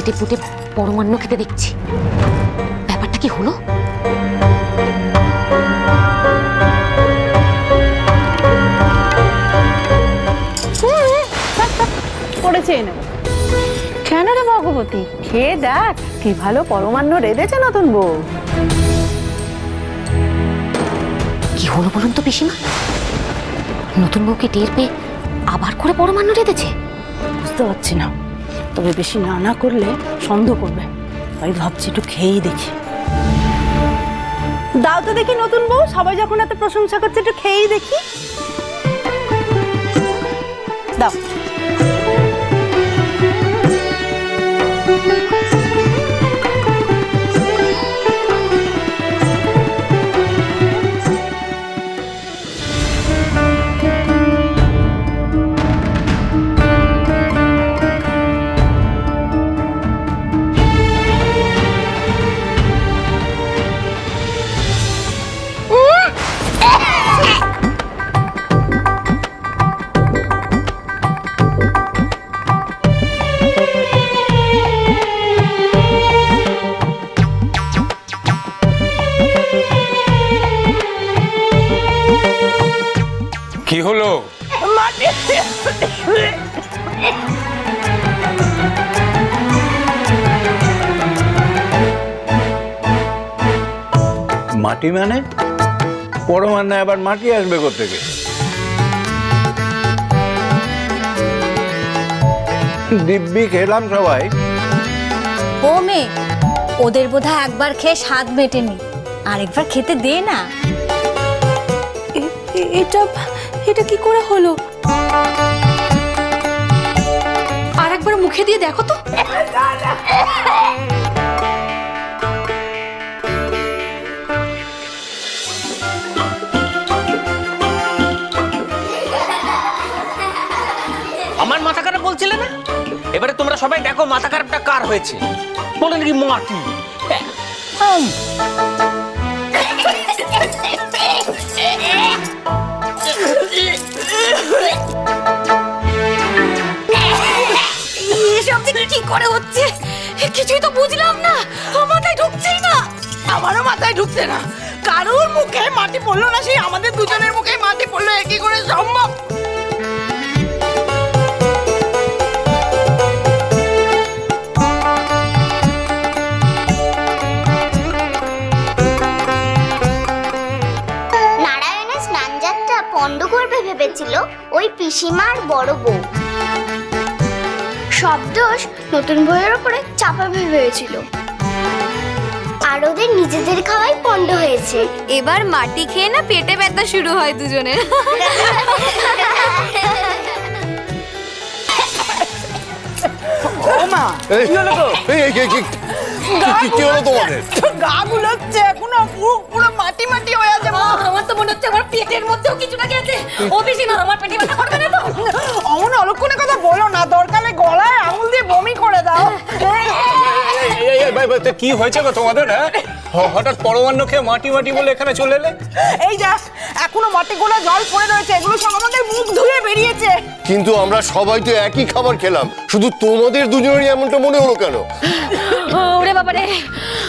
চেটে পুটে পরমান্ন খেতে দেখছি। ব্যাপারটা কি হলো? পড়েছে এনে কেন রে ভগবতী, খেয়ে দেখ কি ভালো পরমান্ন রেঁধেছে নতুন বউ। কি হলো বলুন তো পিসিমা? নতুন বউকে টের পেয়ে আবার করে পরমান্ন রেঁধেছে? বুঝতে পারছি না, তবে বেশি না করলে সন্দেহ করবে। তাই ভাবছি একটু খেয়েই দেখি। দাও তো দেখি নতুন বউ, সবাই যখন এত প্রশংসা করছে একটু খেয়েই দেখি। দাও। কি হলো? মাটি মানে পরমান্ন আবার মাটি আসবে কোত্থেকে? দিব্যি খেলাম সবাই। ও মেয়ে, ওদের বোধহয় একবার খেয়ে স্বাদ মেটেনি, আরেকবার খেতে দে না। এটা কি করে হলো? আর একবার মুখে দিয়ে দেখো তো। আমার মাথা খারাপ বলছিলে না? এবারে তোমরা সবাই দেখো মাথা খারাপটা কার হয়েছে। বলে নাকি মাটি। এসব কি করে হচ্ছে কিছুই তো বুঝলাম না, মাথায় ঢুকছেই না। আমারও মাথায় ঢুকছে না, কারোর মুখে মাটি পড়লো না, সেই আমাদের দুজনের মুখে মাটি পড়লো, কি করে সম্ভব? নারায়ণের স্নানযাত্রা পণ্ড করবে ভেবেছিল ওই পিসিমার বড় বউ। সব দোষ নতুন বউয়ের উপরে চাপাবে ভেবেছিল, আর ওদের নিজেদের খাওয়াই পণ্ড হয়েছে। এবার মাটি খেয়ে না পেটে ব্যথা শুরু হয় দুজনের। ও মা, কি হলো গো? কি হলো তোমাদের? গা গুলোচ্ছে এখনো, পুরো মাটি মাটি হয়ে আছে। মা, আমার তো মনে হচ্ছে আমার পেটের মধ্যেও কিছু না গেছে। ও পিসিমা, আমার পেটে ব্যথা করবে না তো? অমন অলক্ষণে কথা বলো না, দরকারে গলায় আঙুল দিয়ে বমি করে দাও। কি হয়েছে গো তোমাদের? হঠাৎ পরমান্ন খেয়ে মাটি মাটি বলে এখানে চলে এলে? এই যা, এখনো মাটি গোলা জল পড়ে রয়েছে, এগুলো সব আমাদের মুখ ধুয়ে বেরিয়েছে। কিন্তু আমরা সবাই তো একই খাবার খেলাম, শুধু তোমাদের দুজনেরই এমনটা মনে হলো কেন? ওরে বাবা রে,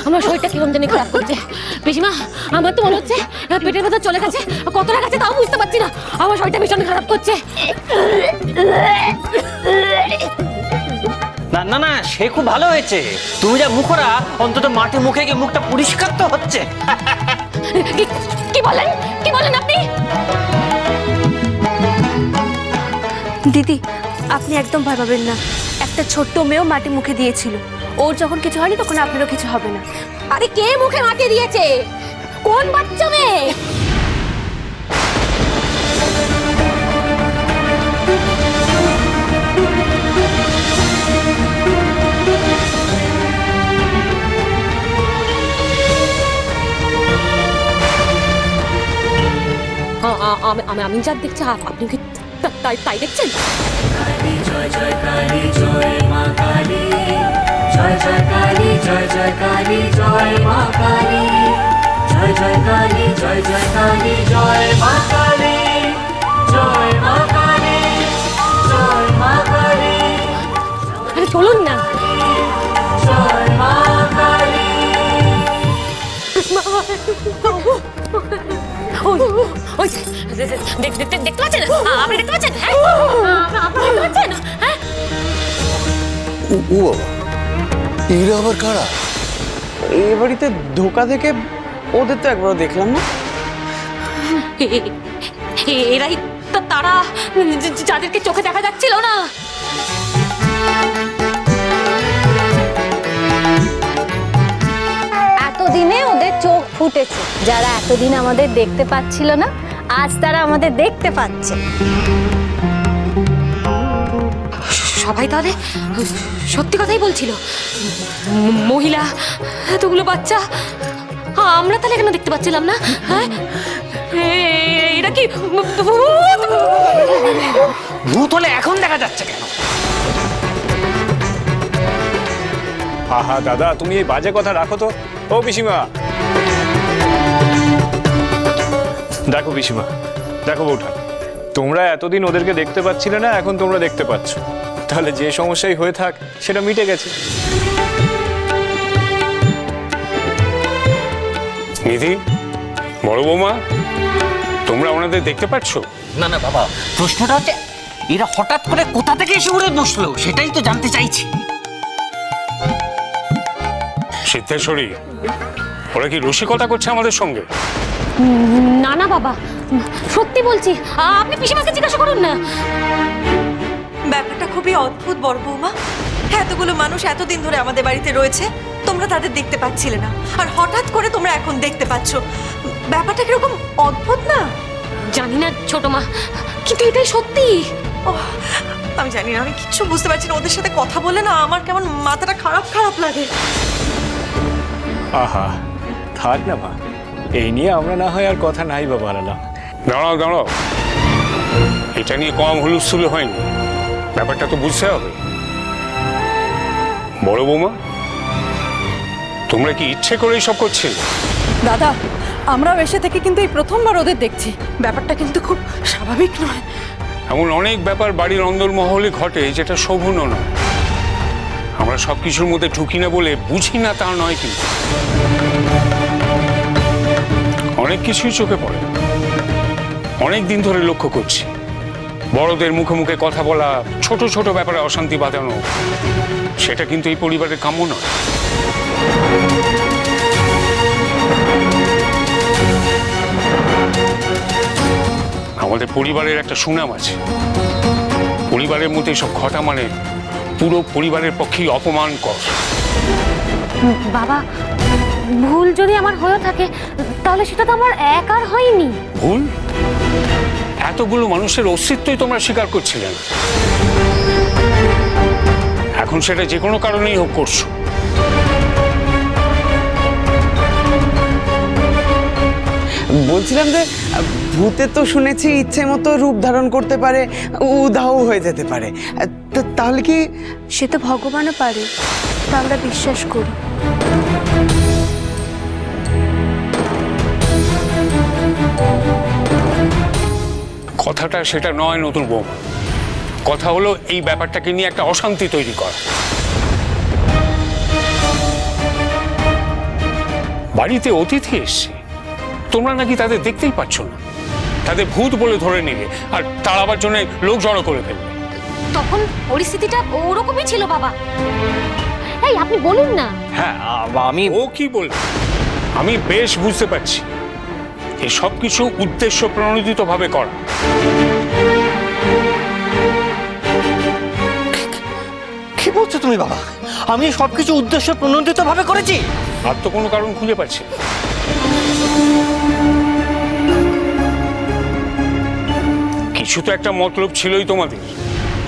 আমার শরীরটা কিরম জানি খারাপ করছে। পিসিমা, আমার তো মনে হচ্ছে পেটের ভেতর চলে গেছে, কতটা গেছে তাও বুঝতে পারছি না। আমার শরীরটা ভীষণ খারাপ করছে। না না না, সে খুব ভালো হয়েছে। তুমি যা মুখরা, অন্তত মাটি মুখে গিয়ে মুখটা পরিষ্কার তো হচ্ছে। কি বলেন, কি বলেন আপনি? দিদি, আপনি একদম ভয় পাবেন না। একটা ছোট্ট মেয়েও মাটি মুখে দিয়েছিল, ওর যখন কিছু হয়নি তখন আপনারও কিছু হবে না। আরে কে মুখে মাটি দিয়েছে? কোন বাচ্চা মেয়ে? আমি যা দেখছি আপনি কি তাই দেখছেন? জয় জয় কালী জয় মা কালী, জয় জয় কালী জয় জয় কালী জয় মা কালী, জয় জয় কালী জয় জয় কালী জয় মা কালী, জয় মা কালী জয় মা কালী। আরে চলুন না। ওই দেখতে পাচ্ছেন? আপনি দেখতে পাচ্ছেন? হ্যাঁ, আপনি দেখতে পাচ্ছেন? হ্যাঁ, ও বাবা, এরা আবার কারা? এই বাড়িতে ধোকা থেকে ওদের তো একবারও দেখলাম না। এরাই তারা যাদেরকে চোখে দেখা যাচ্ছিল না। এতদিনে ওদের চোখ ফুটেছে। যারা এতদিন আমাদের দেখতে পাচ্ছিল না, আজ তারা আমাদের দেখতে পাচ্ছে। সবাই তাহলে সত্যি কথাই বলছিল। মহিলা, এতগুলো বাচ্চা, আমরা তাহলে কেন দেখতে পাচ্ছিলাম না? হ্যাঁ, এটা কি ভূত হলে এখন দেখা যাচ্ছে কেন? আহা দাদা, তুমি এই বাজে কথা রাখো তো। ও পিসিমা, দেখো পিসিমা, দেখো বউঠা, তোমরা এতদিন ওদেরকে দেখতে পাচ্ছিলে না, এখন তোমরা দেখতে পাচ্ছ। তাহলে যে সমস্যাই হয়ে থাক সেটা মিটে গেছে। নিধি, বড় বৌমা, তোমরা ওনাদের দেখতে পাচ্ছ? না না বাবা, প্রশ্নটা হচ্ছে এরা হঠাৎ করে কোথা থেকে এসে উড়ে বসলো সেটাই তো জানতে চাইছি। সিদ্ধেশ্বরী, ওরা কি রসিকতা করছে আমাদের সঙ্গে? না না বাবা, সত্যি বলছি। আপনি পিসিমাকে জিজ্ঞাসা করুন না। ব্যাপারটা খুবই অদ্ভুত বড় বৌমা। এতগুলো মানুষ এতদিন ধরে আমাদের বাড়িতে রয়েছে, তোমরা তাদের দেখতে পাচ্ছিলে না, আর হঠাৎ করে তোমরা এখন দেখতে পাচ্ছ। ব্যাপারটা কিরকম অদ্ভুত না? জানি না ছোট মা, কিন্তু এটাই সত্যি। আমি জানি না, আমি কিচ্ছু বুঝতে পারছি না। ওদের সাথে কথা বলে না আমার কেমন মাথাটা খারাপ খারাপ লাগে। আহা, থাক না মা, এই নিয়ে আমরা না হয় আর কথা নাই বা বাড়ালাম। দাঁড়াও দাঁড়াও, এটা নিয়ে কম হুলস্থুল হয়নি, ব্যাপারটা তো বুঝতে হবে। বড় বৌমা, তোমরা কি ইচ্ছে করে সব করছিলে? দাদা, আমরাও এসে থেকে কিন্তু এই প্রথমবার ওদের দেখছি। ব্যাপারটা কিন্তু খুব স্বাভাবিক নয়। এমন অনেক ব্যাপার বাড়ির অন্দরমহলে ঘটে যেটা শোভনও নয়। আমরা সব কিছুর মধ্যে ঢুকি না বলে বুঝি না তা নয়, কিন্তু অনেক কিছুই চোখে পড়ে। অনেক দিন ধরে লক্ষ্য করছি, বড়দের মুখে মুখে কথা বলা, ছোট ছোট ব্যাপারে অশান্তি বাঁধানো, সেটা কিন্তু এই পরিবারের কাম্য নয়। আমাদের পরিবারের একটা সুনাম আছে। পরিবারের মধ্যে সব ঘটা মানে পুরো পরিবারের পক্ষেই অপমানকর। বাবা, ভুল যদি আমার হয়ে থাকে তাহলে সেটা তো আমার একার হয়নি। ভুল? এতগুলো মানুষের অস্তিত্বই তোমরা স্বীকার করছিলে না, এখন সেটা যে কোনো কারণেই হোক করছো। বলছিলাম যে ভূতে তো শুনেছি ইচ্ছে মতো রূপ ধারণ করতে পারে, উধাও হয়ে যেতে পারে। তাহলে কি সে তো ভগবানও পারে, তা আমরা বিশ্বাস করি। কথাটা সেটা নয় নতুন বৌমা, কথা হলো এই ব্যাপারটাকে নিয়ে একটা অশান্তি তৈরি করা। বাড়িতে অতিথি এসছে, তোমরা নাকি তাদের দেখতেই পাচ্ছ না, তাদের ভূত বলে ধরে নিলে আর তাড়াবার জন্য লোক জড়ো করে ফেলবে। তখন পরিস্থিতিটা ওরকমই ছিল বাবা। এই আপনি বলুন না। হ্যাঁ, আমি ও কি বলবে? আমি বেশ বুঝতে পারছি এই সব কিছু উদ্দেশ্য প্রণোদিত ভাবে করা। কি বলছো তুমি বাবা? আমি সবকিছু উদ্দেশ্য প্রণোদিত ভাবে করেছি? আর তো কোনো কারণ খুঁজে পাচ্ছি না। কিছু তো একটা মতলব ছিলই তোমাদের,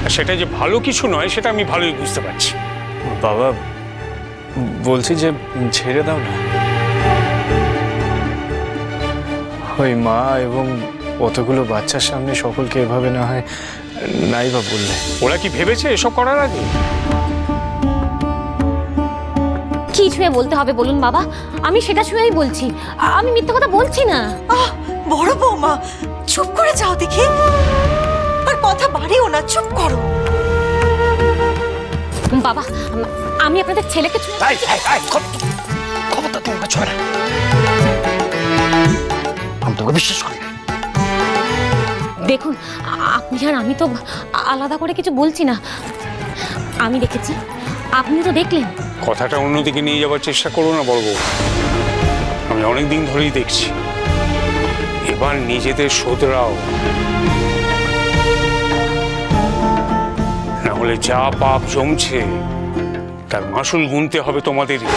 আর সেটা যে ভালো কিছু নয় সেটা আমি ভালোই বুঝতে পারছি। বাবা, বলছি যে ছেড়ে দাও না। ওই মা এবং অতগুলো বাচ্চার সামনে সকলকে এভাবে না হয় নাই বা বললে। ওরা কি ভেবেছে এসব করার আগে? কি ছুঁয়ে বলতে হবে বলুন বাবা, আমি সেটা ছুঁয়েই বলছি, আমি মিথ্যা কথা বলছি না। বড় বৌমা চুপ করে যাও দেখি, আর কথা বাড়িও না, চুপ করো। বাবা, আমি আপনাদের ছেলেকে খবরটা তোমার কাছে না, আমি তোকে বিশ্বাস করি না। দেখুন আপনি আর আমি তো আলাদা করে কিছু বলছি না, আমি দেখেছি, আপনি তো দেখলেন। কথাটা অন্যদিকে নিয়ে যাওয়ার চেষ্টা করো না বড় বউ। আমি অনেক দিন ধরেই দেখছি, এবার নিজেদের শোধরাও, না হলে যা পাপ জমছে তার মাসুল গুনতে হবে তোমাদেরই।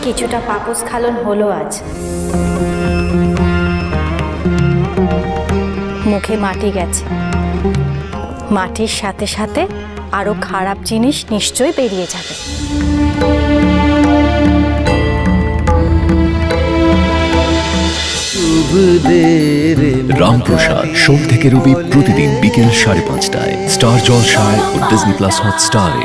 কিছুটা পাপস্খলন হলো আজ, মুখে মাটি গেছে, মাটির সাথে সাথে আরো খারাপ জিনিস নিশ্চয়ই বেরিয়ে যাবে। রামপ্রসাদ সোম থেকে রবি প্রতিদিন বিকেল 5:30টায় স্টার জলসায় ও ডিজনি প্লাস হটস্টারে।